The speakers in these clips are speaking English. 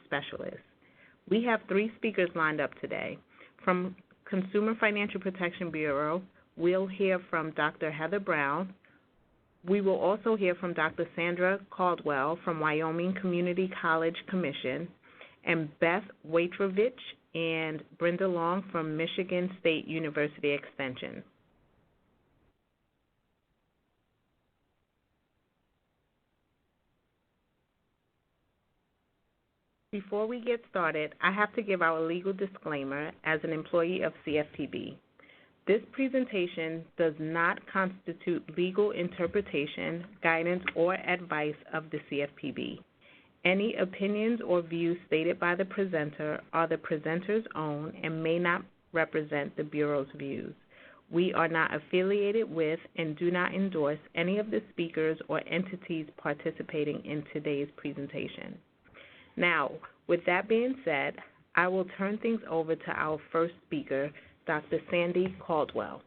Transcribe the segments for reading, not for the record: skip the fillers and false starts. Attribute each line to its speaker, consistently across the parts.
Speaker 1: specialists. We have 3 speakers lined up today. From Consumer Financial Protection Bureau, we'll hear from Dr. Heather Brown. We will also hear from Dr. Sandra Caldwell from Wyoming Community College Commission, and Beth Waitrovich and Brenda Long from Michigan State University Extension. Before we get started, I have to give our legal disclaimer as an employee of CFPB. This presentation does not constitute legal interpretation, guidance, or advice of the CFPB. Any opinions or views stated by the presenter are the presenter's own and may not represent the Bureau's views. We are not affiliated with and do not endorse any of the speakers or entities participating in today's presentation. Now, with that being said, I will turn things over to our first speaker, Dr. Sandy Caldwell.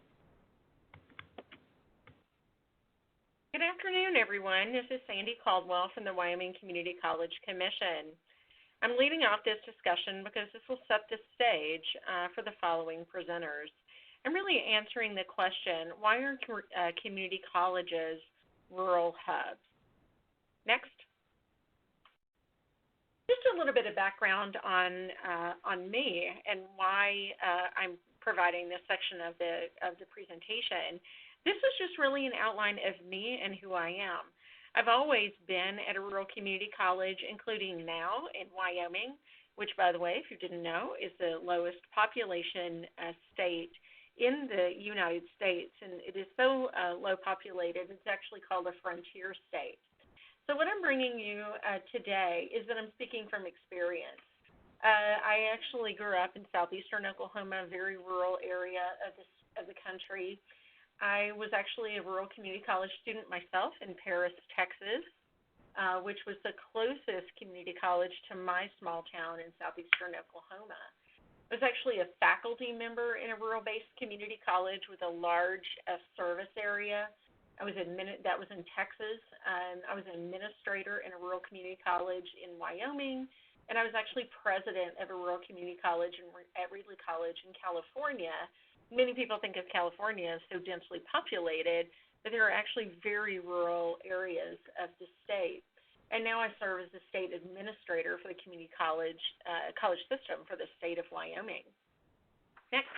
Speaker 2: Good afternoon, everyone. This is Sandy Caldwell from the Wyoming Community College Commission. I'm leading off this discussion because this will set the stage for the following presenters. I'm really answering the question, why are community colleges rural hubs? Next. Just a little bit of background on me and why I'm providing this section of the presentation. This is just really an outline of me and who I am. I've always been at a rural community college, including now in Wyoming, which, by the way, if you didn't know, is the lowest population state in the United States, and it is so low populated, it's actually called a frontier state. So what I'm bringing you today is that I'm speaking from experience. I actually grew up in southeastern Oklahoma, a very rural area of the country. I was actually a rural community college student myself in Paris, Texas, which was the closest community college to my small town in southeastern Oklahoma. I was actually a faculty member in a rural-based community college with a large service area. That was in Texas. I was an administrator in a rural community college in Wyoming, and I was actually president of a rural community college at Reedley College in California. Many people think of California as so densely populated, but there are actually very rural areas of the state. And now I serve as the state administrator for the community college system for the state of Wyoming. Next.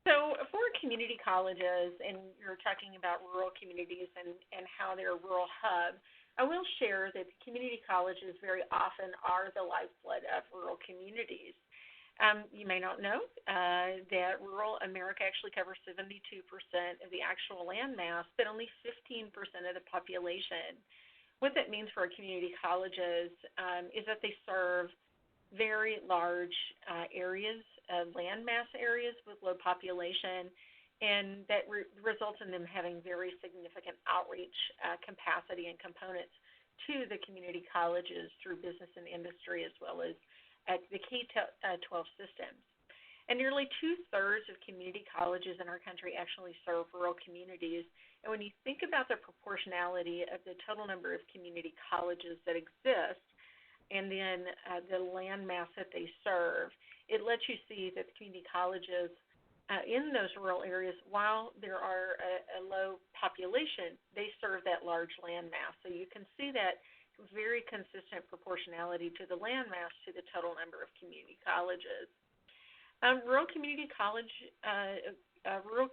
Speaker 2: So for community colleges, and you're talking about rural communities and how they're a rural hub, I will share that the community colleges very often are the lifeblood of rural communities. You may not know that rural America actually covers 72% of the actual land mass, but only 15% of the population. What that means for our community colleges is that they serve very large areas, land mass areas with low population, and that results in them having very significant outreach capacity and components to the community colleges through business and industry, as well as the K-12 systems. And nearly 2/3 of community colleges in our country actually serve rural communities. And when you think about the proportionality of the total number of community colleges that exist, and then the land mass that they serve, it lets you see that the community colleges in those rural areas, while there are a low population, they serve that large land mass. So you can see that very consistent proportionality to the land mass to the total number of community colleges. Rural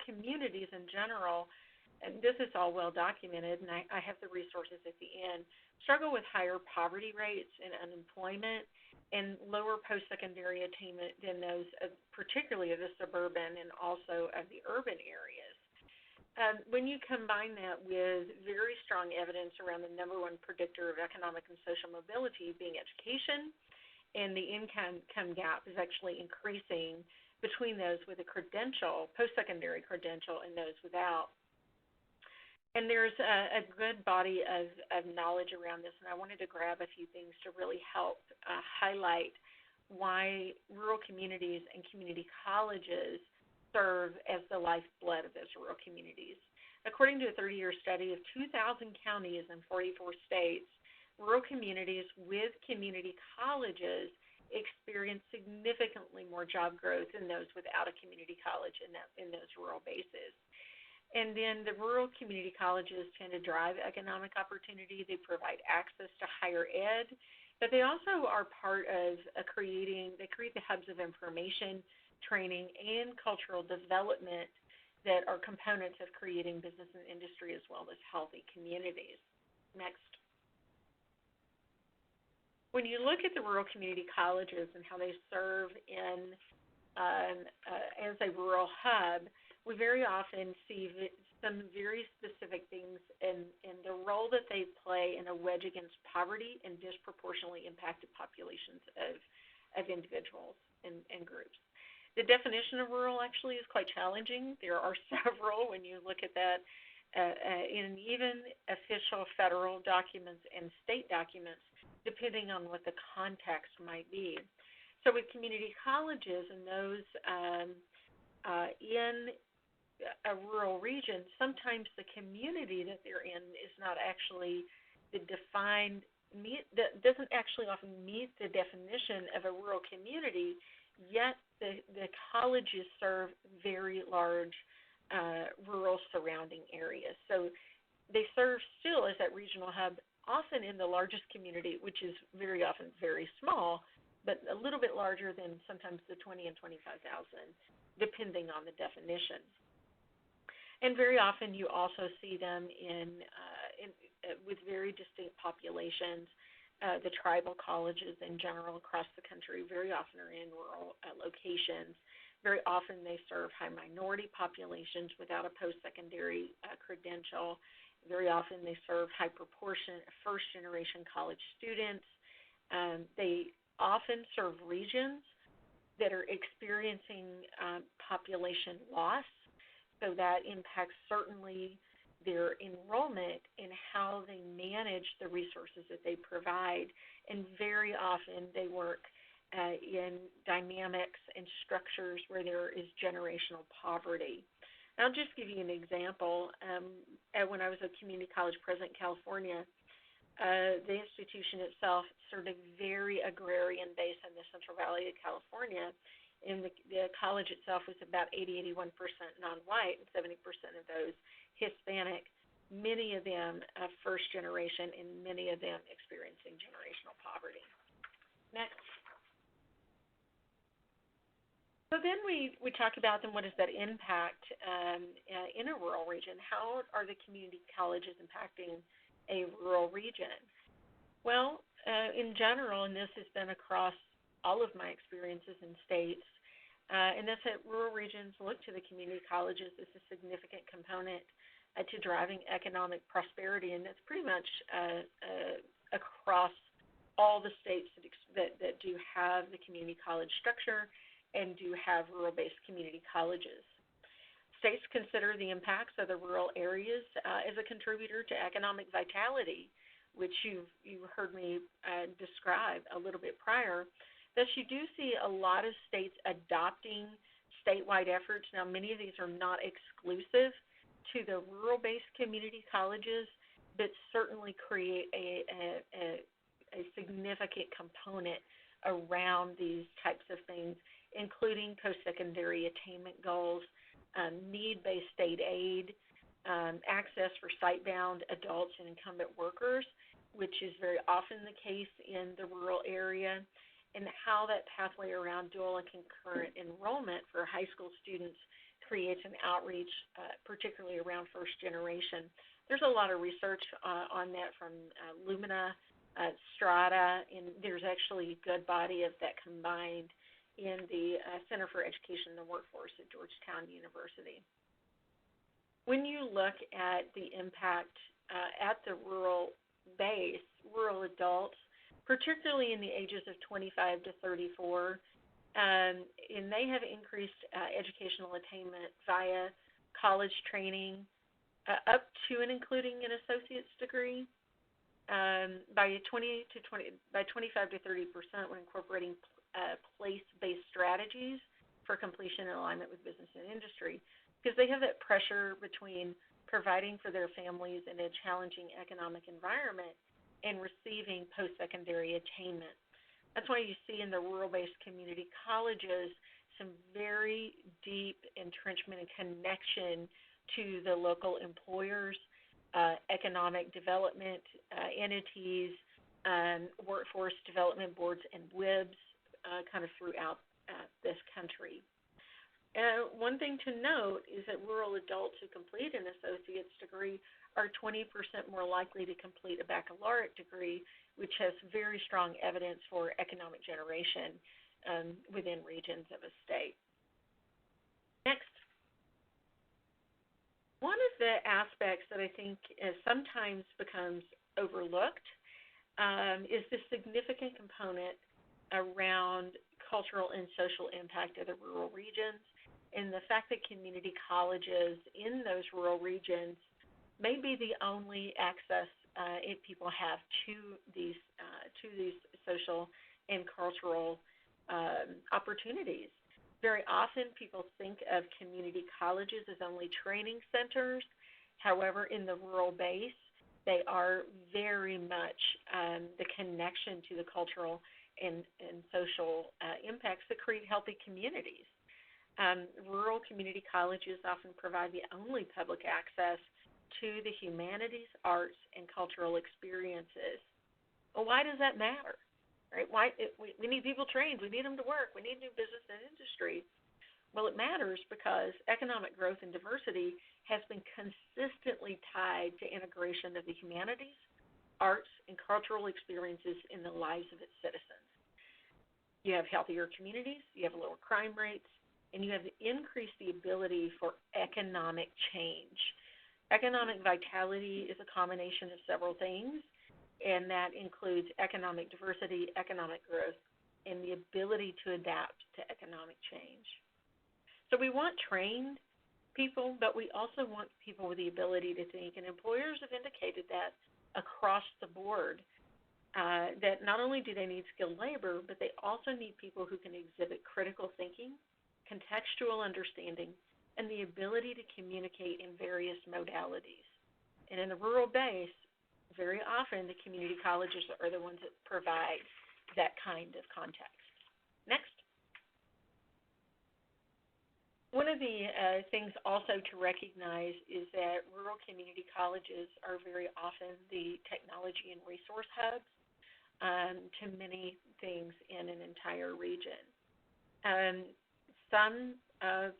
Speaker 2: communities in general, and this is all well documented, and I have the resources at the end, struggle with higher poverty rates and unemployment and lower post-secondary attainment than those particularly of the suburban and also of the urban areas. When you combine that with very strong evidence around the number one predictor of economic and social mobility being education, and the income gap is actually increasing between those with a credential, post-secondary credential, and those without. And there's a good body of knowledge around this, and I wanted to grab a few things to really help highlight why rural communities and community colleges serve as the lifeblood of those rural communities. According to a 30-year study of 2,000 counties in 44 states, rural communities with community colleges experience significantly more job growth than those without a community college in those rural bases. And then the rural community colleges tend to drive economic opportunity. They provide access to higher ed, but they also are part of they create the hubs of information, training, and cultural development that are components of creating business and industry as well as healthy communities. Next. When you look at the rural community colleges and how they serve as a rural hub, we very often see some very specific things in the role that they play in a wedge against poverty and disproportionately impacted populations of individuals and groups. The definition of rural actually is quite challenging. There are several when you look at that in even official federal documents and state documents, depending on what the context might be. So with community colleges and those in a rural region, sometimes the community that they're in is not actually doesn't actually often meet the definition of a rural community, yet the colleges serve very large rural surrounding areas. So they serve still as that regional hub, often in the largest community, which is very often very small, but a little bit larger than sometimes the 20 and 25,000, depending on the definition. And very often you also see them with very distinct populations. The tribal colleges in general across the country very often are in rural locations. Very often they serve high minority populations without a post-secondary credential. Very often they serve high proportion first-generation college students. They often serve regions that are experiencing population loss, so that impacts certainly their enrollment and how they manage the resources that they provide. And very often they work in dynamics and structures where there is generational poverty. And I'll just give you an example. When I was a community college president in California, the institution itself served a very agrarian base in the Central Valley of California. And the college itself was about 81% non-white and 70% of those Hispanic, many of them first generation and many of them experiencing generational poverty. Next. So then we talk about then what is that impact in a rural region? How are the community colleges impacting a rural region? Well, in general, and this has been across all of my experiences in states, and that's that rural regions look to the community colleges as a significant component to driving economic prosperity, and that's pretty much across all the states that do have the community college structure and do have rural-based community colleges. States consider the impacts of the rural areas as a contributor to economic vitality, which you heard me describe a little bit prior. Thus, you do see a lot of states adopting statewide efforts. Now, many of these are not exclusive to the rural-based community colleges, but certainly create a significant component around these types of things, including post-secondary attainment goals, need-based state aid, access for site-bound adults and incumbent workers, which is very often the case in the rural area, and how that pathway around dual and concurrent enrollment for high school students creates an outreach, particularly around first generation. There's a lot of research on that from Lumina, Strata, and there's actually a good body of that combined in the Center for Education and the Workforce at Georgetown University. When you look at the impact at the rural base, rural adults, particularly in the ages of 25 to 34, and they have increased educational attainment via college training up to and including an associate's degree by 25 to 30% when incorporating place-based strategies for completion in alignment with business and industry, because they have that pressure between providing for their families in a challenging economic environment and receiving post-secondary attainment. That's why you see in the rural-based community colleges some very deep entrenchment and connection to the local employers, economic development entities, workforce development boards, and WIBs kind of throughout this country. One thing to note is that rural adults who complete an associate's degree are 20% more likely to complete a baccalaureate degree, which has very strong evidence for economic generation within regions of a state. Next. One of the aspects that I think sometimes becomes overlooked is the significant component around cultural and social impact of the rural regions, and the fact that community colleges in those rural regions may be the only access people have to these social and cultural opportunities. Very often people think of community colleges as only training centers. However, in the rural base, they are very much the connection to the cultural and social impacts that create healthy communities. Rural community colleges often provide the only public access to the humanities, arts, and cultural experiences. Well, why does that matter? Right? We need people trained. We need them to work. We need new business and industry. Well, it matters because economic growth and diversity has been consistently tied to integration of the humanities, arts, and cultural experiences in the lives of its citizens. You have healthier communities, you have lower crime rates, and you have increased the ability for economic change. Economic vitality is a combination of several things, and that includes economic diversity, economic growth, and the ability to adapt to economic change. So we want trained people, but we also want people with the ability to think, and employers have indicated that across the board, that not only do they need skilled labor, but they also need people who can exhibit critical thinking, contextual understanding, and the ability to communicate in various modalities. And in the rural base, very often the community colleges are the ones that provide that kind of context. Next. One of the things also to recognize is that rural community colleges are very often the technology and resource hubs to many things in an entire region. Some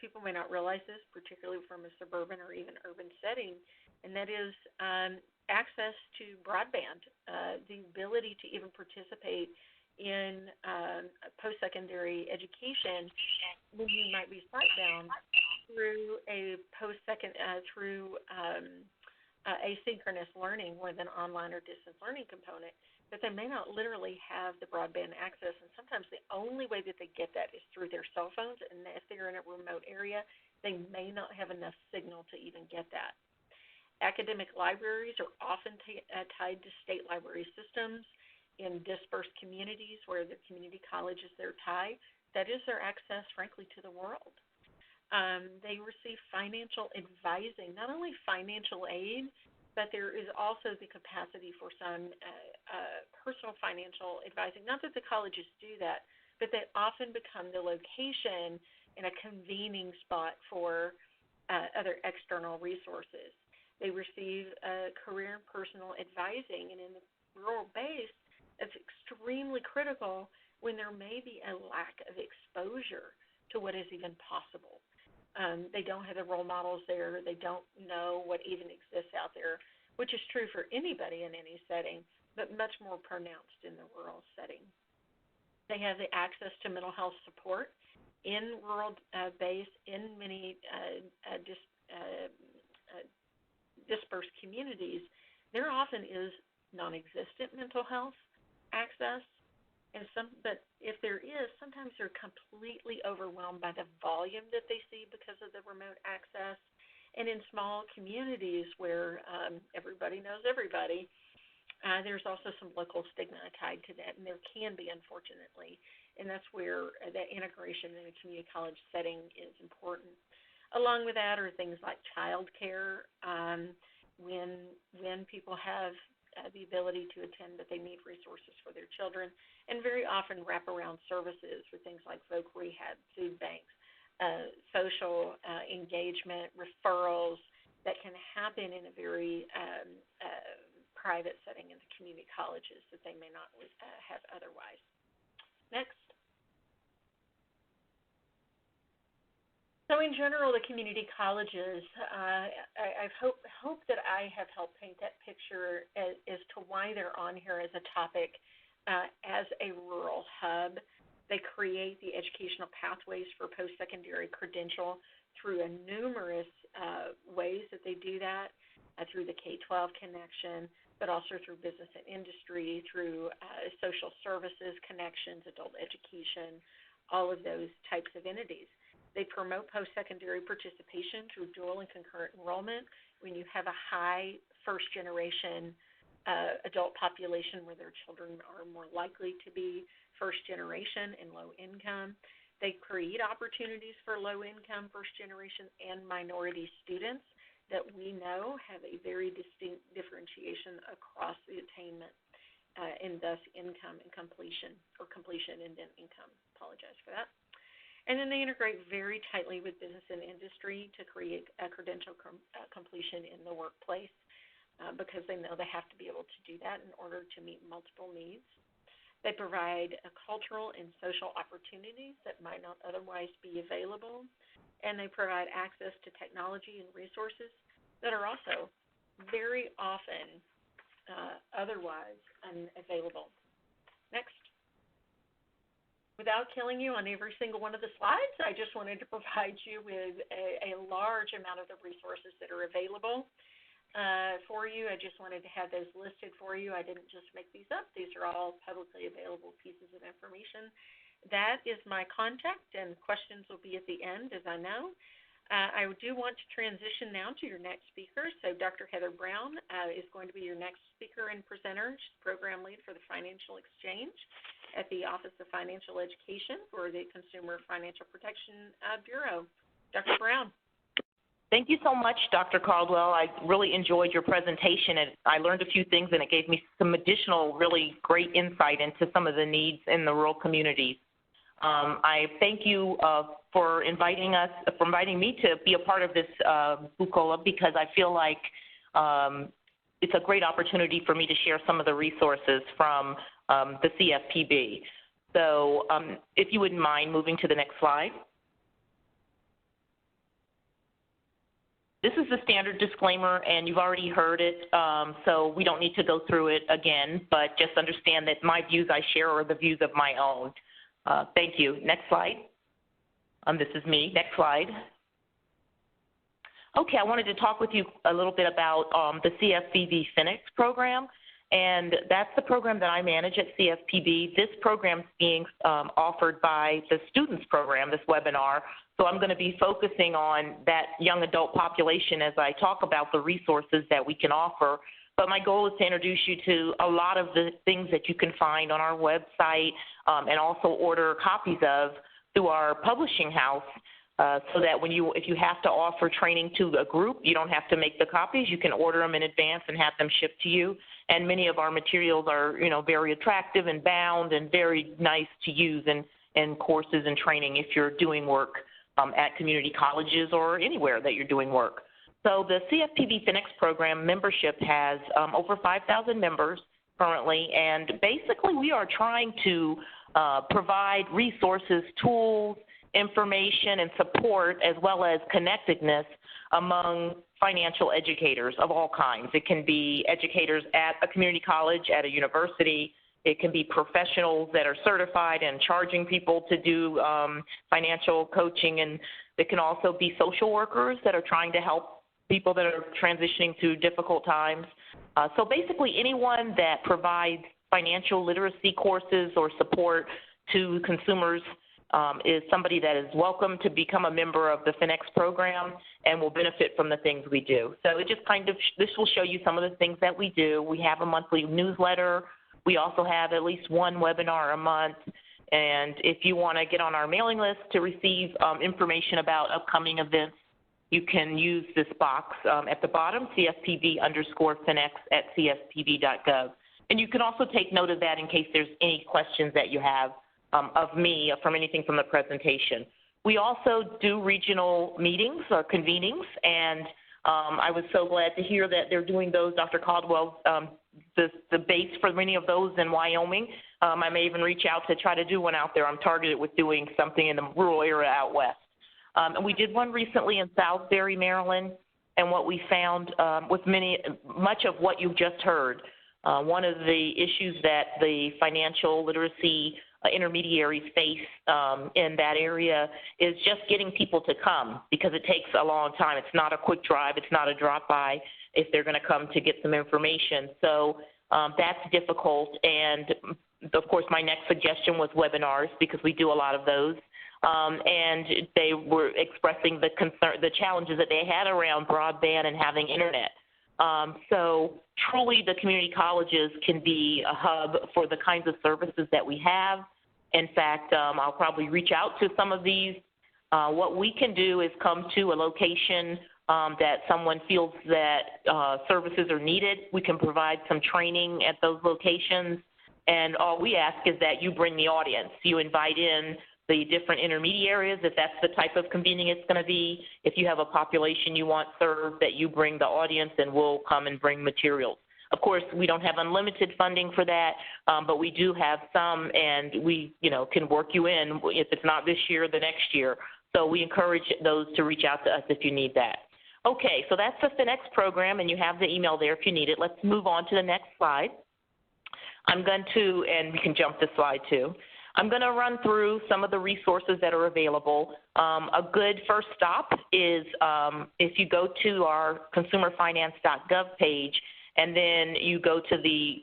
Speaker 2: people may not realize this, particularly from a suburban or even urban setting, and that is access to broadband, the ability to even participate in post-secondary education when you might be site-bound through a asynchronous learning with an online or distance learning component, that they may not literally have the broadband access, and sometimes the only way that they get that is through their cell phones, and if they're in a remote area, they may not have enough signal to even get that. Academic libraries are often tied to state library systems in dispersed communities where the community colleges they're tied. That is their access, frankly, to the world. They receive financial advising, not only financial aid, but there is also the capacity for some personal financial advising. Not that the colleges do that, but they often become the location and a convening spot for other external resources. They receive career and personal advising, and in the rural base, it's extremely critical when there may be a lack of exposure to what is even possible. They don't have the role models there. They don't know what even exists out there, which is true for anybody in any setting, but much more pronounced in the rural setting. They have the access to mental health support in rural base, in many dispersed communities. There often is non-existent mental health access, but if there is, sometimes they're completely overwhelmed by the volume that they see because of the remote access. And in small communities where everybody knows everybody, there's also some local stigma tied to that, and there can be, unfortunately, and that's where that integration in a community college setting is important. Along with that are things like child care. When people have the ability to attend, but they need resources for their children, and very often wraparound services for things like folk rehab, food banks, social engagement, referrals that can happen in a very private setting in the community colleges that they may not have otherwise. Next. So in general, the community colleges, I hope that I have helped paint that picture as to why they're on here as a topic. As a rural hub, they create the educational pathways for post-secondary credential through numerous ways that they do that, through the K-12 connection, but also through business and industry, through social services connections, adult education, all of those types of entities. They promote post-secondary participation through dual and concurrent enrollment. When you have a high first-generation adult population where their children are more likely to be first-generation and low income, they create opportunities for low-income first-generation and minority students that we know have a very distinct differentiation across the attainment and thus income and completion, or completion and then income. Apologize for that. And then they integrate very tightly with business and industry to create a credential completion in the workplace because they know they have to be able to do that in order to meet multiple needs. They provide cultural and social opportunities that might not otherwise be available, and they provide access to technology and resources that are also very often otherwise unavailable. Next. Without killing you on every single one of the slides, I just wanted to provide you with a large amount of the resources that are available for you. I just wanted to have those listed for you. I didn't just make these up. These are all publicly available pieces of information. That is my contact, and questions will be at the end, as I know. I do want to transition now to your next speaker. So Dr. Heather Brown is going to be your next speaker and presenter. She's program lead for the Financial Exchange at the Office of Financial Education for the Consumer Financial Protection Bureau. Dr. Brown.
Speaker 3: Thank you so much, Dr. Caldwell. I really enjoyed your presentation, and I learned a few things, and it gave me some additional really great insight into some of the needs in the rural communities. I thank you for inviting me to be a part of this BUCOLA, because I feel like it's a great opportunity for me to share some of the resources from the CFPB. So if you wouldn't mind moving to the next slide. This is the standard disclaimer, and you've already heard it, so we don't need to go through it again, but just understand that my views I share are the views of my own. Thank you. Next slide. This is me. Next slide. Okay, I wanted to talk with you a little bit about the CFPB FINEX program, and that's the program that I manage at CFPB. This program is being offered by the students program, this webinar, so I'm going to be focusing on that young adult population as I talk about the resources that we can offer. But my goal is to introduce you to a lot of the things that you can find on our website and also order copies of through our publishing house, so that if you have to offer training to a group, you don't have to make the copies. You can order them in advance and have them shipped to you. And many of our materials are, very attractive and bound and very nice to use in courses and training if you're doing work at community colleges or anywhere that you're doing work. So the CFPB FINEX program membership has over 5,000 members currently, and basically we are trying to provide resources, tools, information, and support, as well as connectedness among financial educators of all kinds. It can be educators at a community college, at a university. It can be professionals that are certified and charging people to do financial coaching, and it can also be social workers that are trying to help people that are transitioning through difficult times. So basically anyone that provides financial literacy courses or support to consumers is somebody that is welcome to become a member of the FINEX program and will benefit from the things we do. So it just this will show you some of the things that we do. We have a monthly newsletter. We also have at least one webinar a month. And if you want to get on our mailing list to receive information about upcoming events, you can use this box at the bottom, CFPB_FINEX@CFPB.gov. And you can also take note of that in case there's any questions that you have of me from anything from the presentation. We also do regional meetings or convenings, and I was so glad to hear that they're doing those. Dr. Caldwell, the base for many of those in Wyoming. I may even reach out to try to do one out there. I'm targeted with doing something in the rural area out west. And we did one recently in Salisbury, Maryland, and what we found with much of what you've just heard, one of the issues that the financial literacy intermediaries face in that area is just getting people to come, because it takes a long time. It's not a quick drive. It's not a drop-by if they're going to come to get some information. So that's difficult. And, of course, my next suggestion was webinars, because we do a lot of those. And they were expressing the challenges that they had around broadband and having internet. So truly the community colleges can be a hub for the kinds of services that we have. In fact, I'll probably reach out to some of these. What we can do is come to a location that someone feels that services are needed. We can provide some training at those locations. And all we ask is that you bring the audience. You invite in the different intermediaries, if that's the type of convening it's going to be. If you have a population you want served, that you bring the audience, and we'll come and bring materials. Of course, we don't have unlimited funding for that, but we do have some, and we, can work you in if it's not this year, the next year. So we encourage those to reach out to us if you need that. Okay, so that's the FINEX program, and you have the email there if you need it. Let's move on to the next slide. I'm going to, and we can jump to slide 2. I'm going to run through some of the resources that are available. A good first stop is if you go to our consumerfinance.gov page, and then you go to the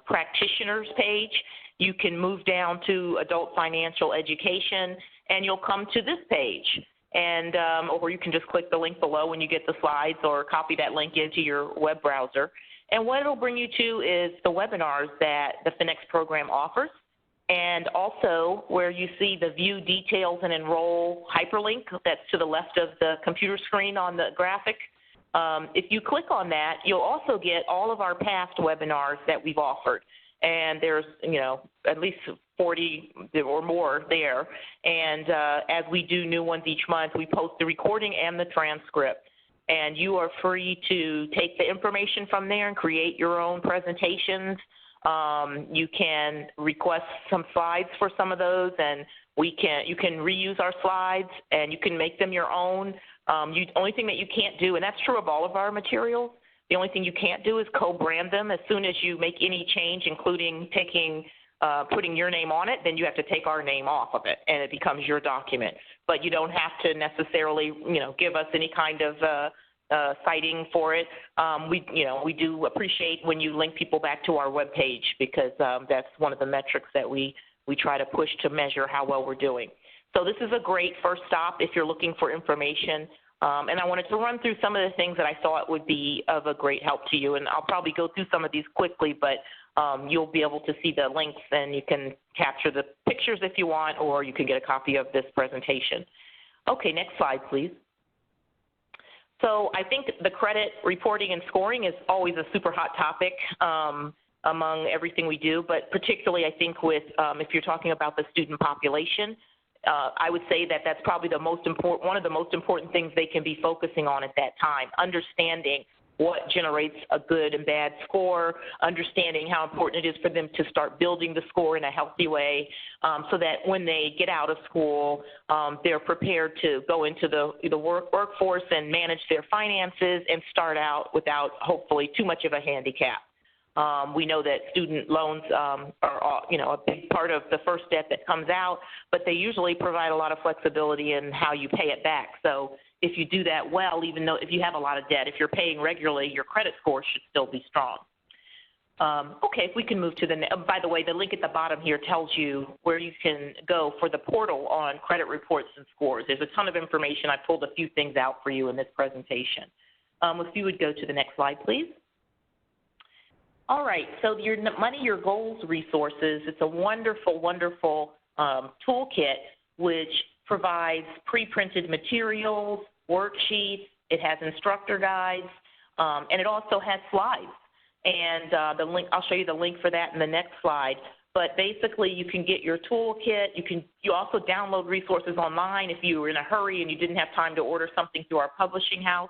Speaker 3: practitioners page, you can move down to adult financial education, and you'll come to this page. And or you can just click the link below when you get the slides, or copy that link into your web browser. And what it'll bring you to is the webinars that the FINEX program offers, and also where you see the view details and enroll hyperlink that's to the left of the computer screen on the graphic. If you click on that, you'll also get all of our past webinars that we've offered. And there's, at least 40 or more there. And as we do new ones each month, we post the recording and the transcript. And you are free to take the information from there and create your own presentations. You can request some slides for some of those, and you can reuse our slides, and you can make them your own. Only thing that you can't do, and that's true of all of our materials, the only thing you can't do is co-brand them. As soon as you make any change, including putting your name on it, then you have to take our name off of it, and it becomes your document. But you don't have to necessarily, give us any kind of citing for it. We do appreciate when you link people back to our webpage, because that's one of the metrics that we try to push to measure how well we're doing. So this is a great first stop if you're looking for information. And I wanted to run through some of the things that I thought would be of a great help to you. And I'll probably go through some of these quickly, but you'll be able to see the links, and you can capture the pictures if you want, or you can get a copy of this presentation. Okay, next slide, please. So I think the credit reporting and scoring is always a super hot topic among everything we do, but particularly I think with if you're talking about the student population, I would say that that's probably one of the most important things they can be focusing on at that time, understanding what generates a good and bad score, understanding how important it is for them to start building the score in a healthy way, so that when they get out of school, they're prepared to go into the workforce and manage their finances and start out without hopefully too much of a handicap. We know that student loans are, a big part of the first debt that comes out, but they usually provide a lot of flexibility in how you pay it back. So if you do that well, even though if you have a lot of debt, if you're paying regularly, your credit score should still be strong. Okay, if we can move to by the way, the link at the bottom here tells you where you can go for the portal on credit reports and scores. There's a ton of information. I pulled a few things out for you in this presentation. If you would go to the next slide, please. All right, so your Money Your Goals resources, it's a wonderful, wonderful toolkit which provides pre-printed materials, worksheets, it has instructor guides, and it also has slides. And the link, I'll show you the link for that in the next slide. But basically, you can get your toolkit. You also download resources online if you were in a hurry and you didn't have time to order something through our publishing house.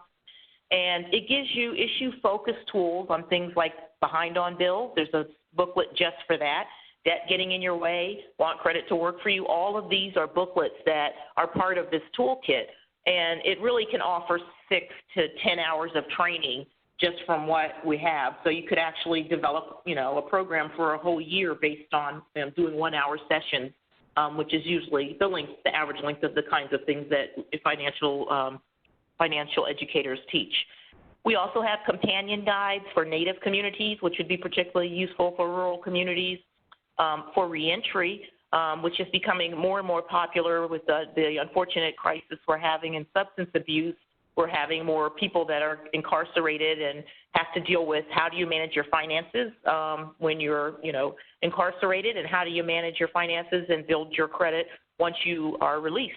Speaker 3: And it gives you issue-focused tools on things like behind on bills. There's a booklet just for that. Debt getting in your way, want credit to work for you. All of these are booklets that are part of this toolkit. And it really can offer 6 to 10 hours of training just from what we have. So you could actually develop, a program for a whole year based on doing 1-hour sessions, which is usually the average length of the kinds of things that financial educators teach. We also have companion guides for Native communities, which would be particularly useful for rural communities, for reentry, which is becoming more and more popular with the unfortunate crisis we're having in substance abuse. We're having more people that are incarcerated and have to deal with how do you manage your finances when you're, incarcerated, and how do you manage your finances and build your credit once you are released.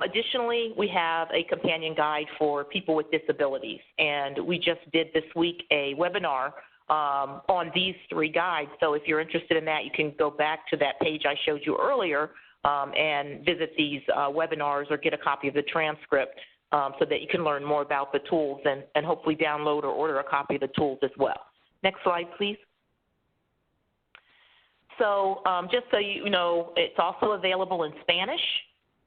Speaker 3: Additionally, we have a companion guide for people with disabilities, and we just did this week a webinar on these 3 guides. So if you're interested in that, you can go back to that page I showed you earlier and visit these webinars or get a copy of the transcript so that you can learn more about the tools and hopefully download or order a copy of the tools as well. Next slide, please. So just so you know, it's also available in Spanish,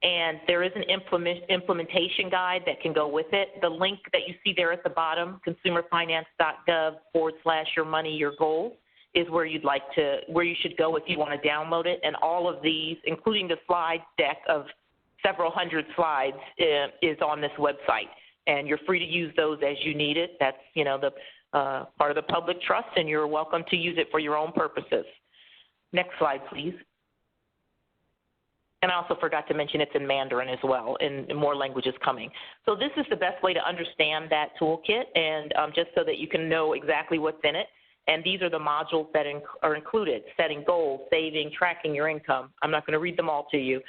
Speaker 3: and there is an implementation guide that can go with it. The link that you see there at the bottom, consumerfinance.gov/your money, your goals, is where you should go if you want to download it. And all of these, including the slide deck of several hundred slides, is on this website. And you're free to use those as you need it. That's, the part of the public trust, and you're welcome to use it for your own purposes. Next slide, please. And I also forgot to mention it's in Mandarin as well, and more languages coming. So this is the best way to understand that toolkit, and just so that you can know exactly what's in it. And these are the modules that are included: setting goals, saving, tracking your income. I'm not going to read them all to you.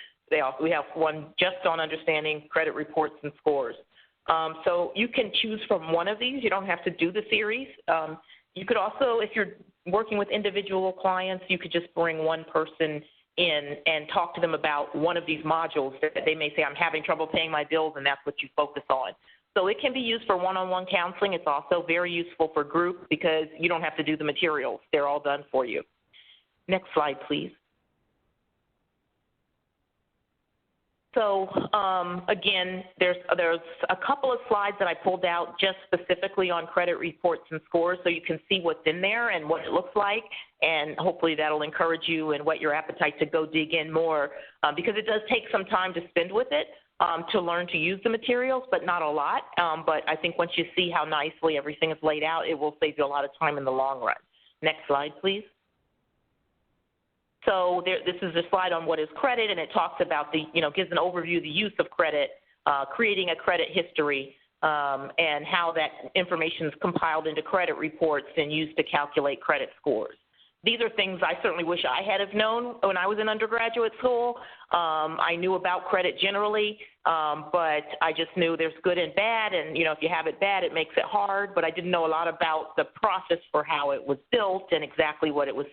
Speaker 3: We have one just on understanding credit reports and scores. So you can choose from one of these. You don't have to do the series. You could also, if you're working with individual clients, you could just bring one person in and talk to them about one of these modules that they may say, I'm having trouble paying my bills, and that's what you focus on. So it can be used for one-on-one counseling. It's also very useful for group because you don't have to do the materials. They're all done for you. Next slide, please. So again, there's a couple of slides that I pulled out just specifically on credit reports and scores, so you can see what's in there and what it looks like, and hopefully that'll encourage you and whet your appetite to go dig in more, because it does take some time to spend with it to learn to use the materials, but not a lot. But I think once you see how nicely everything is laid out, it will save you a lot of time in the long run. Next slide, please. So this is a slide on what is credit, and it talks about gives an overview of the use of credit, creating a credit history, and how that information is compiled into credit reports and used to calculate credit scores. These are things I certainly wish I had have known when I was in undergraduate school. I knew about credit generally, but I just knew there's good and bad, and if you have it bad, it makes it hard. But I didn't know a lot about the process for how it was built and exactly what it was.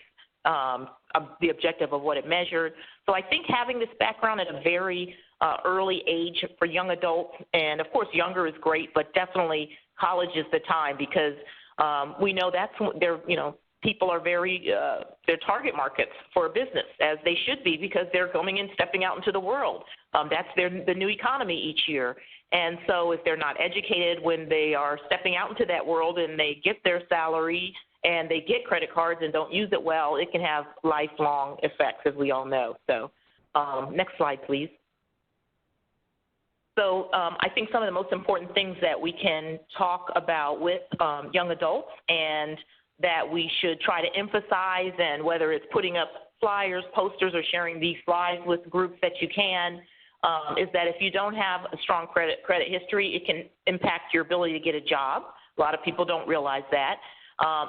Speaker 3: The objective of what it measured. So I think having this background at a very early age for young adults, and of course younger is great, but definitely college is the time, because we know that's people are they're target markets for a business, as they should be, because they're coming in, stepping out into the world. That's the new economy each year. And so if they're not educated when they are stepping out into that world and they get their salary and they get credit cards and don't use it well, it can have lifelong effects, as we all know. So next slide, please. So I think some of the most important things that we can talk about with young adults, and that we should try to emphasize, and whether it's putting up flyers, posters, or sharing these slides with groups that you can, is that if you don't have a strong credit history, it can impact your ability to get a job. A lot of people don't realize that.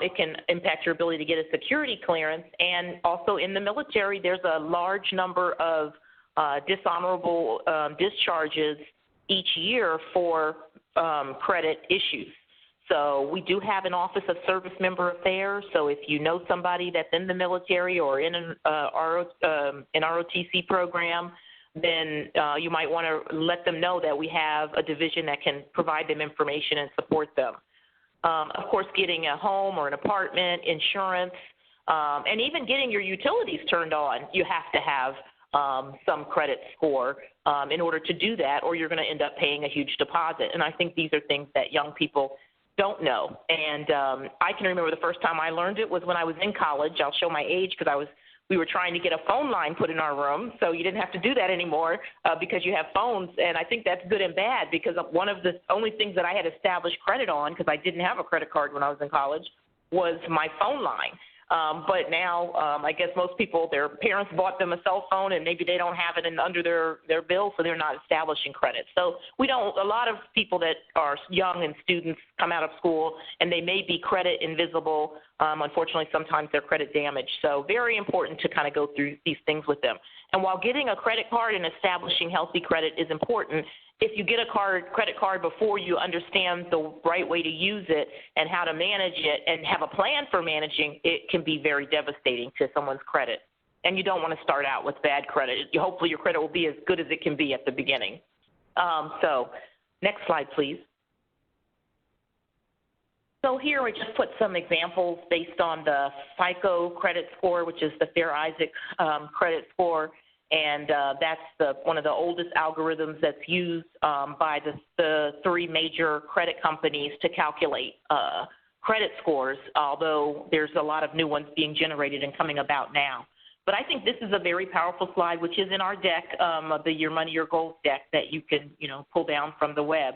Speaker 3: It can impact your ability to get a security clearance, and also in the military, there's a large number of dishonorable discharges each year for credit issues. So we do have an Office of Service Member Affairs. So if you know somebody that's in the military or in an ROTC program, then you might want to let them know that we have a division that can provide them information and support them. Of course, getting a home or an apartment, insurance, and even getting your utilities turned on, you have to have some credit score in order to do that, or you're going to end up paying a huge deposit. And I think these are things that young people don't know. And I can remember the first time I learned it was when I was in college. I'll show my age because we were trying to get a phone line put in our room, so you didn't have to do that anymore because you have phones. And I think that's good and bad, because one of the only things that I had established credit on, because I didn't have a credit card when I was in college, was my phone line. But now I guess most people, their parents bought them a cell phone and maybe they don't have it under their bill, so they're not establishing credit. So a lot of people that are young and students come out of school and they may be credit invisible. Unfortunately, sometimes they're credit damaged. So very important to kind of go through these things with them. And while getting a credit card and establishing healthy credit is important, if you get a credit card before you understand the right way to use it and how to manage it and have a plan for managing, it can be very devastating to someone's credit. And you don't want to start out with bad credit. Hopefully your credit will be as good as it can be at the beginning. So next slide, please. So here we just put some examples based on the FICO credit score, which is the Fair Isaac credit score. And that's one of the oldest algorithms that's used by the three major credit companies to calculate credit scores, although there's a lot of new ones being generated and coming about now. But I think this is a very powerful slide, which is in our deck, the Your Money, Your Goals deck that you can pull down from the web,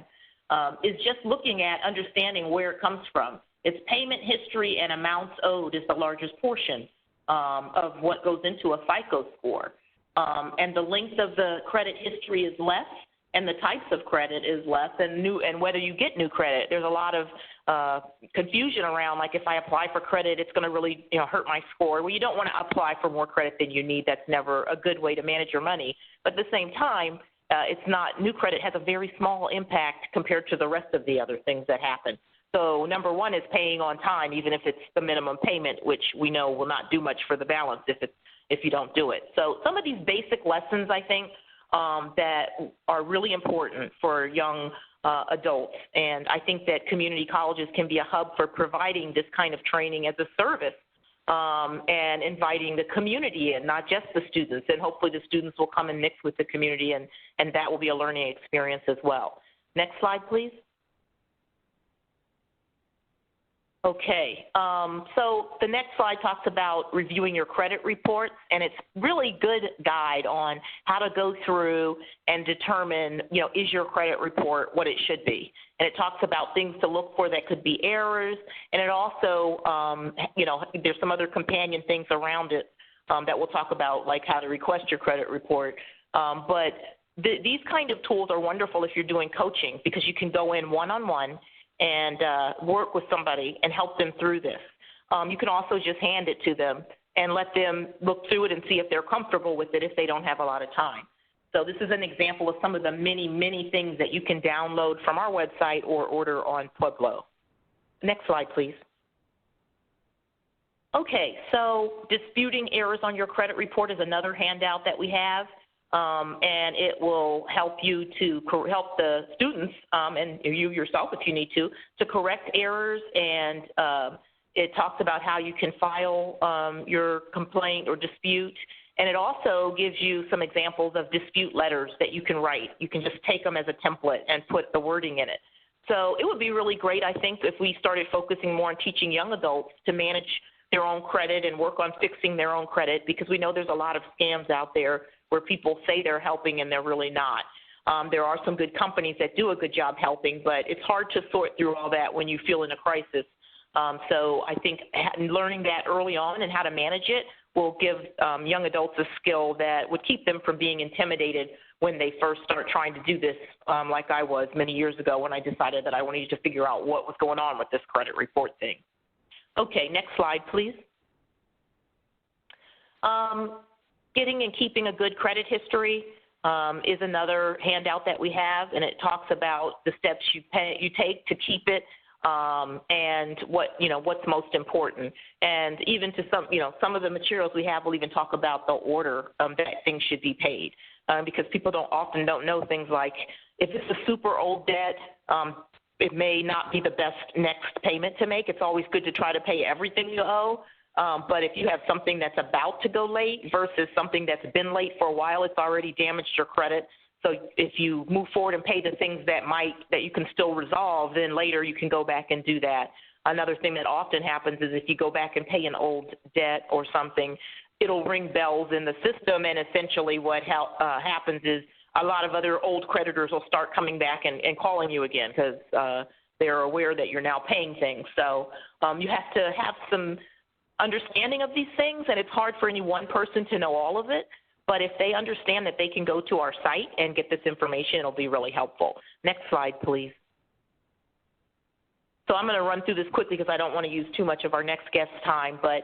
Speaker 3: is just looking at understanding where it comes from. Its payment history and amounts owed is the largest portion of what goes into a FICO score. And the length of the credit history is less, and the types of credit is less, and whether you get new credit. There's a lot of confusion around, like, if I apply for credit, it's going to really hurt my score. Well, you don't want to apply for more credit than you need. That's never a good way to manage your money. But at the same time, new credit has a very small impact compared to the rest of the other things that happen. So number one is paying on time, even if it's the minimum payment, which we know will not do much for the balance if you don't do it. So some of these basic lessons, I think, that are really important for young adults. And I think that community colleges can be a hub for providing this kind of training as a service and inviting the community in, not just the students. And hopefully the students will come and mix with the community, and that will be a learning experience as well. Next slide, please. Okay, so the next slide talks about reviewing your credit reports, and it's really good guide on how to go through and determine, is your credit report what it should be. And it talks about things to look for that could be errors, and it also, there's some other companion things around it that we'll talk about, like how to request your credit report. But these kind of tools are wonderful if you're doing coaching, because you can go in one-on-one and work with somebody and help them through this. You can also just hand it to them and let them look through it and see if they're comfortable with it if they don't have a lot of time. So this is an example of some of the many, many things that you can download from our website or order on Pueblo. Next slide, please. Okay, so disputing errors on your credit report is another handout that we have. And it will help you to help the students and you yourself, if you need to correct errors. And it talks about how you can file your complaint or dispute. And it also gives you some examples of dispute letters that you can write. You can just take them as a template and put the wording in it. So it would be really great, I think, if we started focusing more on teaching young adults to manage their own credit and work on fixing their own credit, because we know there's a lot of scams out there where people say they're helping and they're really not. There are some good companies that do a good job helping, but it's hard to sort through all that when you feel in a crisis. So I think learning that early on and how to manage it will give young adults a skill that would keep them from being intimidated when they first start trying to do this, like I was many years ago when I decided that I wanted to figure out what was going on with this credit report thing. Okay, next slide, please. Getting and keeping a good credit history. is another handout that we have, and it talks about the steps you take to keep it, and what's most important. And even to some of the materials we have will even talk about the order that things should be paid, because people often don't know things like, if it's a super old debt, it may not be the best next payment to make. It's always good to try to pay everything you owe. But if you have something that's about to go late versus something that's been late for a while, it's already damaged your credit. So if you move forward and pay the things that you can still resolve, then later you can go back and do that. Another thing that often happens is if you go back and pay an old debt or something, it'll ring bells in the system, and essentially what happens is a lot of other old creditors will start coming back and calling you again because they're aware that you're now paying things. So you have to have some understanding of these things, and it's hard for any one person to know all of it. But if they understand that they can go to our site and get this information, it'll be really helpful. Next slide, please. So I'm going to run through this quickly because I don't want to use too much of our next guest's time, but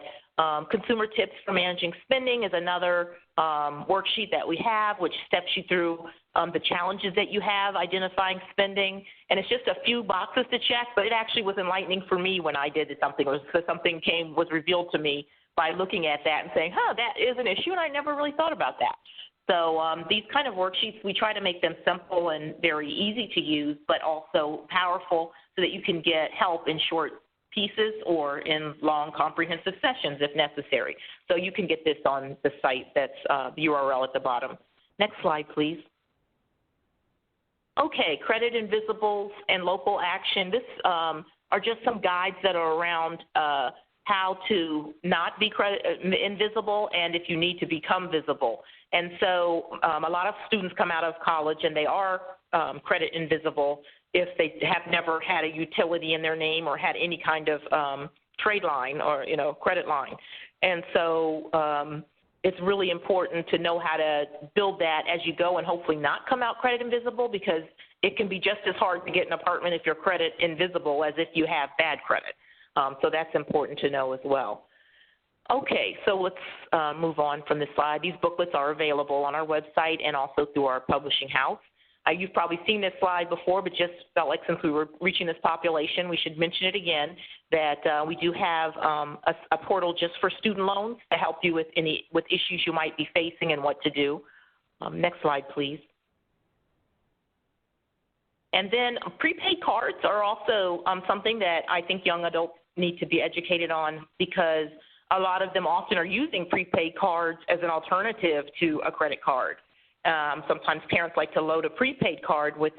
Speaker 3: consumer tips for managing spending is another worksheet that we have, which steps you through the challenges that you have identifying spending. And it's just a few boxes to check, but it actually was enlightening for me when I did something, or something was revealed to me by looking at that and saying, that is an issue, and I never really thought about that. So these kind of worksheets, we try to make them simple and very easy to use, but also powerful so that you can get help in short pieces or in long comprehensive sessions if necessary. So you can get this on the site. That's the URL at the bottom. Next slide, please. Okay, credit invisibles and local action. This are just some guides that are around how to not be credit invisible and if you need to become visible. And so a lot of students come out of college and they are credit invisible if they have never had a utility in their name or had any kind of trade line or credit line. And so it's really important to know how to build that as you go and hopefully not come out credit invisible, because it can be just as hard to get an apartment if you're credit invisible as if you have bad credit. So that's important to know as well. Okay, so let's move on from this slide. These booklets are available on our website and also through our publishing house. You've probably seen this slide before, but just felt like since we were reaching this population, we should mention it again, that we do have a portal just for student loans to help you with issues you might be facing and what to do. Next slide, please. And then prepaid cards are also something that I think young adults need to be educated on, because a lot of them often are using prepaid cards as an alternative to a credit card. Sometimes parents like to load a prepaid card with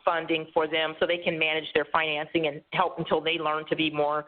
Speaker 3: funding for them so they can manage their financing and help until they learn to be more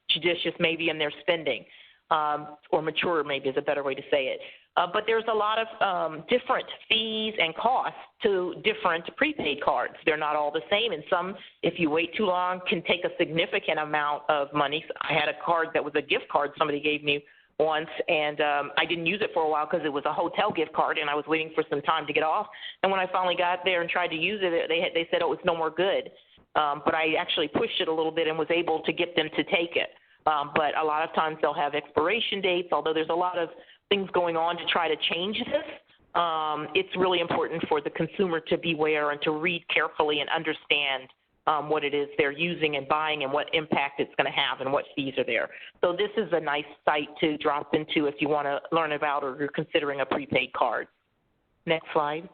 Speaker 3: judicious maybe in their spending, or mature maybe is a better way to say it. But there's a lot of different fees and costs to different prepaid cards. They're not all the same, and some, if you wait too long, can take a significant amount of money. I had a card that was a gift card somebody gave me once, and I didn't use it for a while because it was a hotel gift card, and I was waiting for some time to get off. And when I finally got there and tried to use it, they said it was no more good. But I actually pushed it a little bit and was able to get them to take it. But a lot of times they'll have expiration dates, although there's a lot of things going on to try to change this. It's really important for the consumer to beware and to read carefully and understand what it is they're using and buying and what impact it's going to have and what fees are there. So this is a nice site to drop into if you want to learn about or you're considering a prepaid card. Next slide.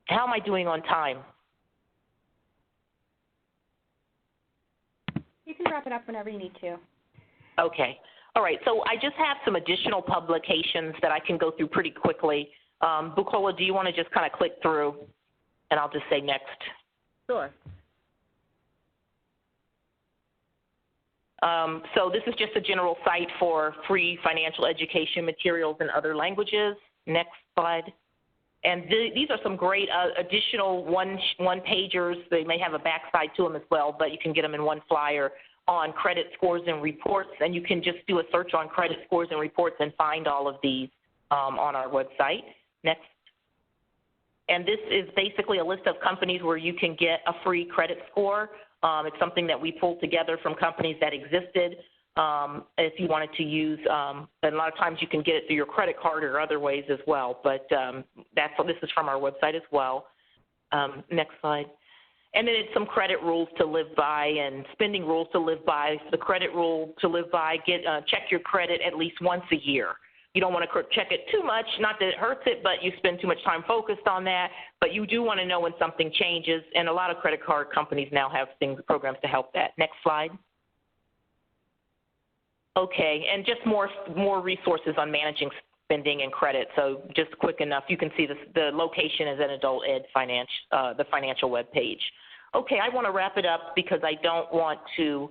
Speaker 3: How am I doing on time?
Speaker 4: You can wrap it up whenever you need to.
Speaker 3: Okay. All right. So I just have some additional publications that I can go through pretty quickly. Bukola, do you want to just kind of click through, and I'll just say next?
Speaker 1: Sure.
Speaker 3: So this is just a general site for free financial education materials in other languages. Next slide. And these are some great additional one-pagers. They may have a backside to them as well, but you can get them in one flyer on credit scores and reports. And you can just do a search on credit scores and reports and find all of these on our website. Next. And this is basically a list of companies where you can get a free credit score. It's something that we pulled together from companies that existed. if you wanted to use, and a lot of times you can get it through your credit card or other ways as well, but this is from our website as well. Next slide. And then it's some credit rules to live by and spending rules to live by. The credit rule to live by, check your credit at least once a year. You don't want to check it too much, not that it hurts it, but you spend too much time focused on that. But you do want to know when something changes, and a lot of credit card companies now have programs to help that. Next slide. Okay, and just more resources on managing spending and credit. So just quick enough, you can see the location is an Adult Ed the financial web page. Okay, I want to wrap it up because I don't want to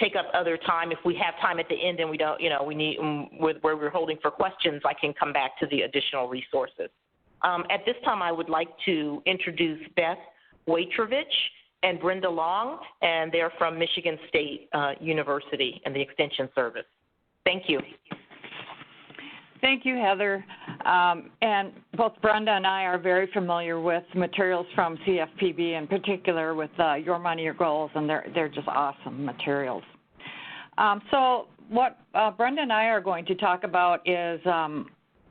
Speaker 3: take up other time. If we have time at the end and we don't, we need where we're holding for questions, I can come back to the additional resources. At this time, I would like to introduce Beth Waitrovich and Brenda Long, and they're from Michigan State University and the Extension Service. Thank you.
Speaker 5: Thank you, Heather. And both Brenda and I are very familiar with materials from CFPB, in particular with Your Money, Your Goals, and they're just awesome materials. So what Brenda and I are going to talk about is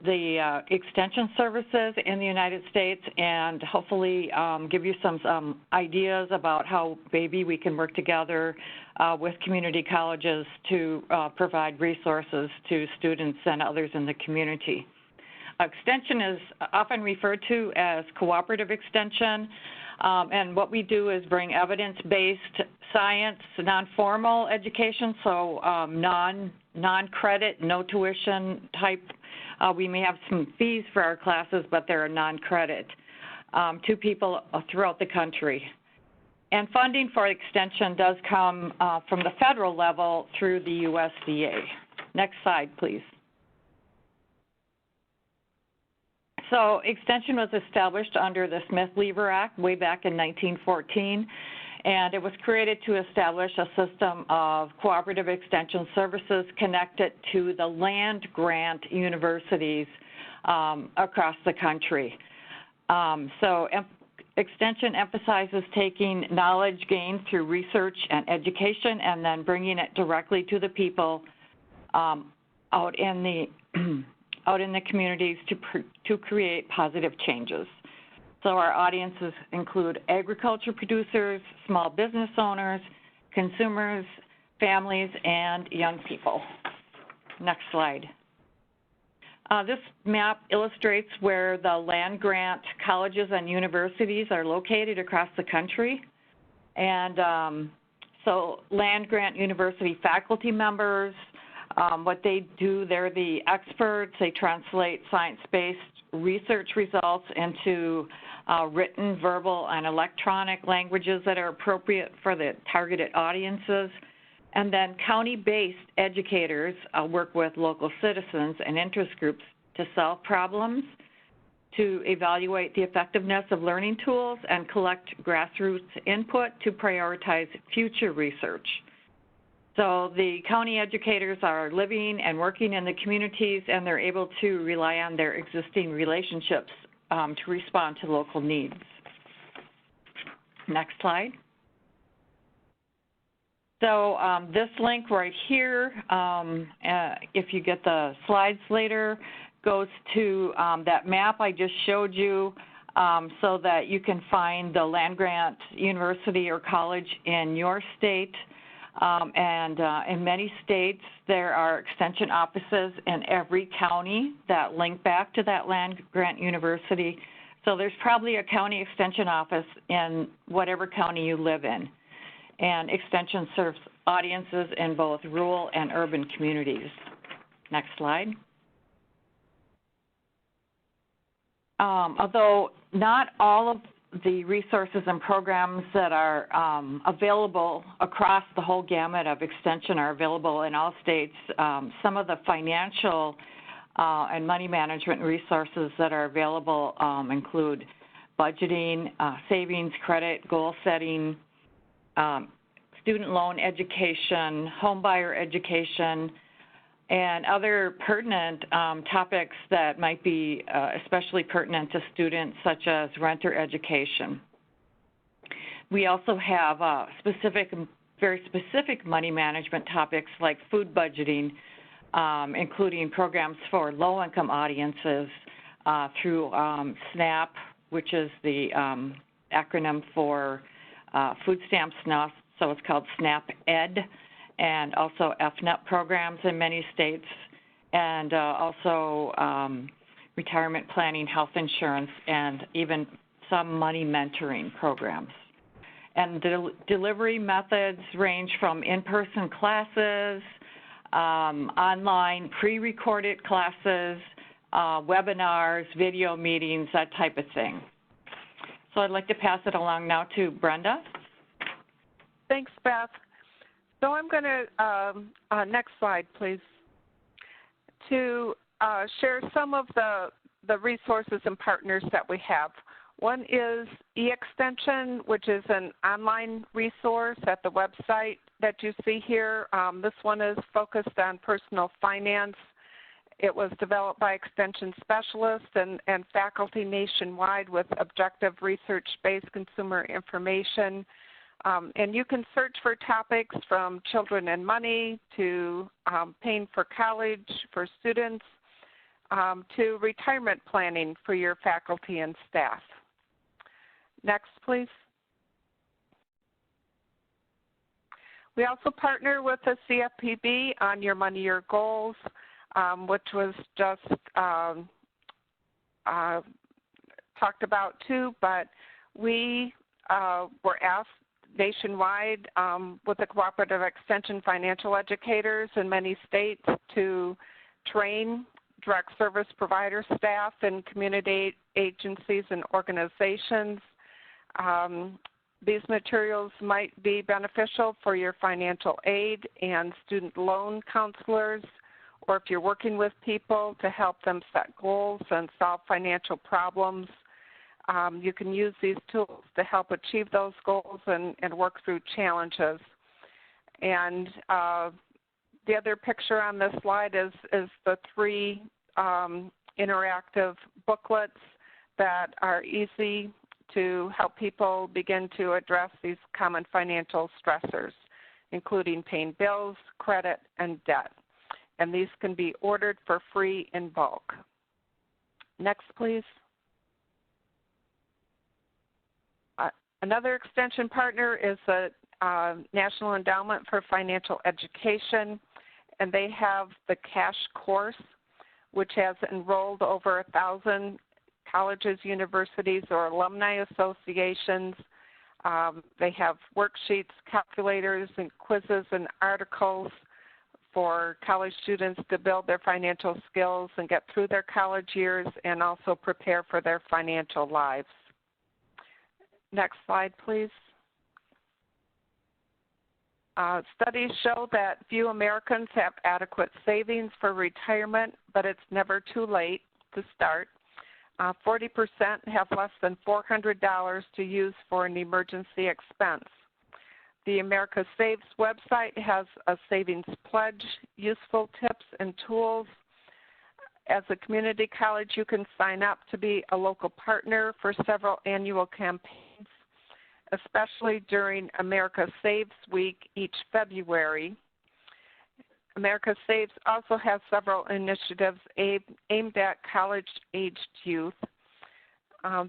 Speaker 5: the extension services in the United States, and hopefully give you some ideas about how maybe we can work together with community colleges to provide resources to students and others in the community. Extension is often referred to as cooperative extension, and what we do is bring evidence-based science, non-formal education, so non-credit, no tuition type. We may have some fees for our classes, but they're non-credit to people throughout the country. And funding for extension does come from the federal level through the USDA. Next slide, please. So extension was established under the Smith-Lever Act way back in 1914, and it was created to establish a system of cooperative extension services connected to the land-grant universities across the country. Extension emphasizes taking knowledge gained through research and education and then bringing it directly to the people out in the communities to create positive changes. So our audiences include agriculture producers, small business owners, consumers, families, and young people. Next slide. This map illustrates where the land-grant colleges and universities are located across the country. And so land-grant university faculty members, what they do, they're the experts. They translate science-based research results into written, verbal, and electronic languages that are appropriate for the targeted audiences. And then county-based educators work with local citizens and interest groups to solve problems, to evaluate the effectiveness of learning tools, and collect grassroots input to prioritize future research. So the county educators are living and working in the communities, and they're able to rely on their existing relationships to respond to local needs. Next slide. So this link right here, if you get the slides later, goes to that map I just showed you so that you can find the land-grant university or college in your state. And in many states, there are extension offices in every county that link back to that land-grant university. So there's probably a county extension office in whatever county you live in. And extension serves audiences in both rural and urban communities. Next slide. Although not all of the resources and programs that are available across the whole gamut of extension are available in all states, some of the financial and money management resources that are available include budgeting, savings, credit, goal setting, student loan education, home buyer education, and other pertinent topics that might be especially pertinent to students, such as renter education. We also have specific very specific money management topics like food budgeting, including programs for low-income audiences through SNAP, which is the acronym for Food Stamps Now, so it's called SNAP Ed, and also FNEP programs in many states, and also retirement planning, health insurance, and even some money mentoring programs. And delivery methods range from in-person classes, online pre-recorded classes, webinars, video meetings, that type of thing. So I'd like to pass it along now to Brenda.
Speaker 6: Thanks, Beth. So I'm going to, next slide, please, to share some of the resources and partners that we have. One is eXtension, which is an online resource at the website that you see here. This one is focused on personal finance. It was developed by extension specialists and faculty nationwide with objective research-based consumer information. And you can search for topics from children and money to paying for college for students to retirement planning for your faculty and staff. Next, please. We also partner with the CFPB on Your Money, Your Goals, which was just talked about too, but we were asked nationwide with the Cooperative Extension financial educators in many states to train direct service provider staff and community agencies and organizations. These materials might be beneficial for your financial aid and student loan counselors, or if you're working with people to help them set goals and solve financial problems. You can use these tools to help achieve those goals and work through challenges. And the other picture on this slide is the 3 interactive booklets that are easy to help people begin to address these common financial stressors, including paying bills, credit, and debt. And these can be ordered for free in bulk. Next, please. Another extension partner is the National Endowment for Financial Education, and they have the CASH course, which has enrolled over 1,000 colleges, universities, or alumni associations. They have worksheets, calculators, and quizzes and articles for college students to build their financial skills and get through their college years and also prepare for their financial lives. Next slide, please. Studies show that few Americans have adequate savings for retirement, but it's never too late to start. 40% have less than $400 to use for an emergency expense. The America Saves website has a savings pledge, useful tips and tools. As a community college, you can sign up to be a local partner for several annual campaigns, especially during America Saves Week each February. America Saves also has several initiatives aimed at college-aged youth.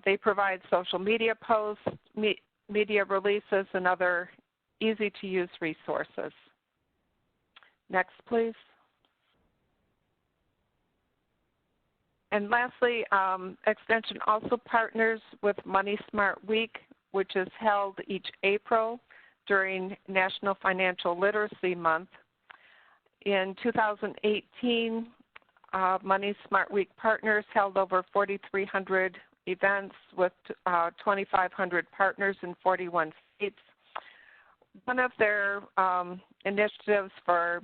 Speaker 6: They provide social media posts, media releases, and other easy-to-use resources. Next, please. And lastly, Extension also partners with Money Smart Week, which is held each April during National Financial Literacy Month. In 2018, Money Smart Week partners held over 4,300 events with 2,500 partners in 41 states. One of their initiatives for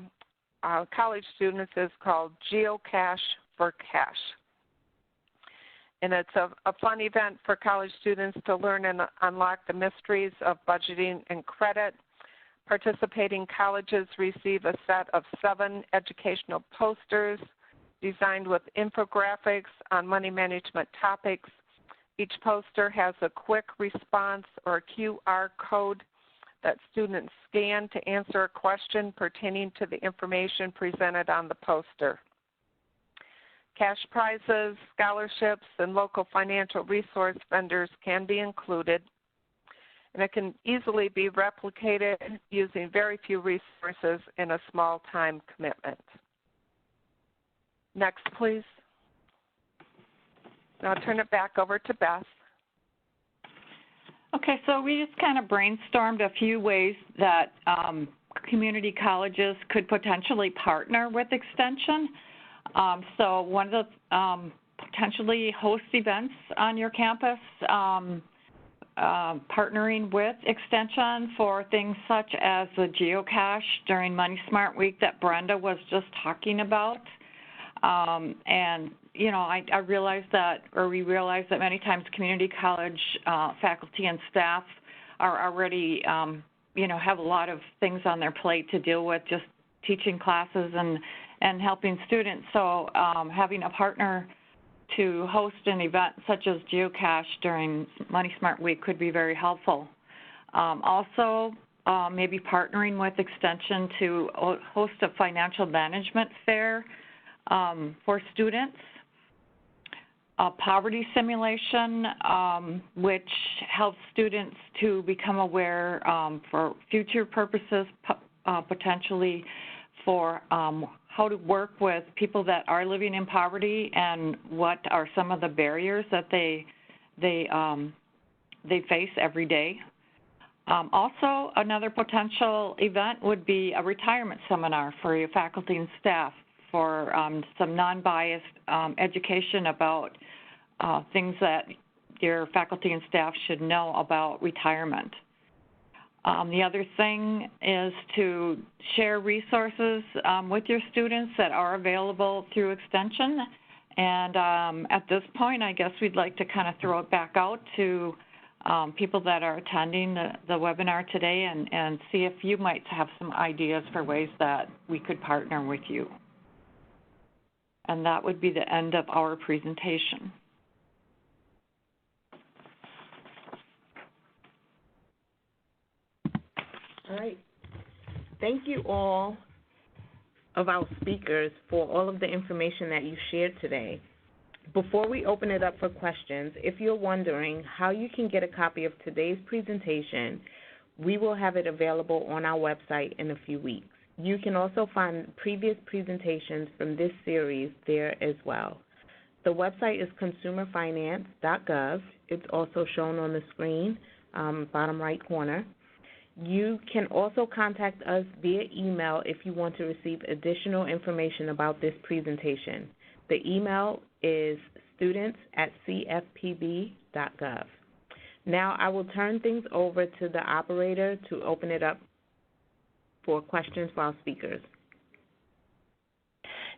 Speaker 6: college students is called Geocache for Cash. And it's a fun event for college students to learn and unlock the mysteries of budgeting and credit. Participating colleges receive a set of 7 educational posters designed with infographics on money management topics. Each poster has a quick response or QR code that students scan to answer a question pertaining to the information presented on the poster. Cash prizes, scholarships, and local financial resource vendors can be included, and it can easily be replicated using very few resources in a small time commitment. Next, please. Now I'll turn it back over to Beth.
Speaker 5: Okay, so we just kind of brainstormed a few ways that community colleges could potentially partner with Extension. So one of the potentially host events on your campus, partnering with Extension for things such as the geocache during Money Smart Week that Brenda was just talking about. And, you know, we realize that many times community college faculty and staff are already, you know, have a lot of things on their plate to deal with, just teaching classes and helping students. So having a partner to host an event such as geocache during Money Smart Week could be very helpful. Also, maybe partnering with Extension to host a financial management fair for students, a poverty simulation, which helps students to become aware for future purposes, potentially for how to work with people that are living in poverty and what are some of the barriers that they face every day. Also, another potential event would be a retirement seminar for your faculty and staff for some non-biased education about things that your faculty and staff should know about retirement. The other thing is to share resources with your students that are available through Extension. And at this point, I guess we'd like to kind of throw it back out to people that are attending the webinar today and see if you might have some ideas for ways that we could partner with you. And that would be the end of our presentation.
Speaker 1: All right. Thank you all of our speakers for all of the information that you shared today. Before we open it up for questions, if you're wondering how you can get a copy of today's presentation, we will have it available on our website in a few weeks. You can also find previous presentations from this series there as well. The website is consumerfinance.gov. It's also shown on the screen, bottom right corner. You can also contact us via email if you want to receive additional information about this presentation. The email is students@cfpb.gov. Now I will turn things over to the operator to open it up for questions for our speakers.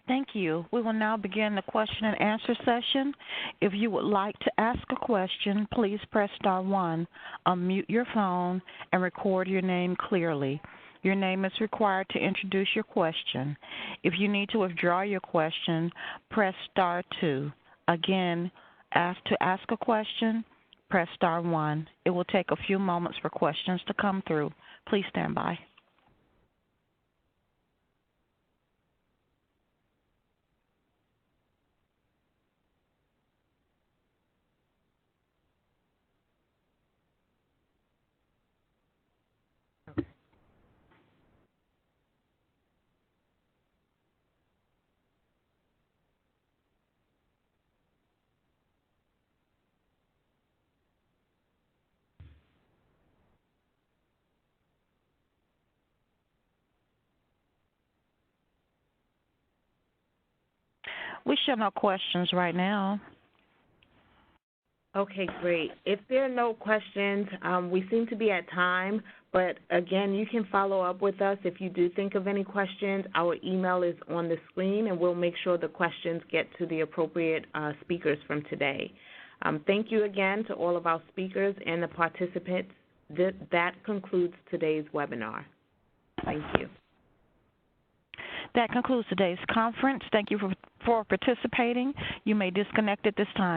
Speaker 7: Thank you. We will now begin the question and answer session. If you would like to ask a question, please press *1, unmute your phone, and record your name clearly. Your name is required to introduce your question. If you need to withdraw your question, press *2. Again, to ask a question, press *1. It will take a few moments for questions to come through. Please stand by. We show no questions right now.
Speaker 1: Okay, great. If there are no questions, we seem to be at time, but again, you can follow up with us if you do think of any questions. Our email is on the screen, and we'll make sure the questions get to the appropriate speakers from today. Thank you again to all of our speakers and the participants. That concludes today's webinar. Thank you.
Speaker 7: That concludes today's conference. Thank you for participating. You may disconnect at this time.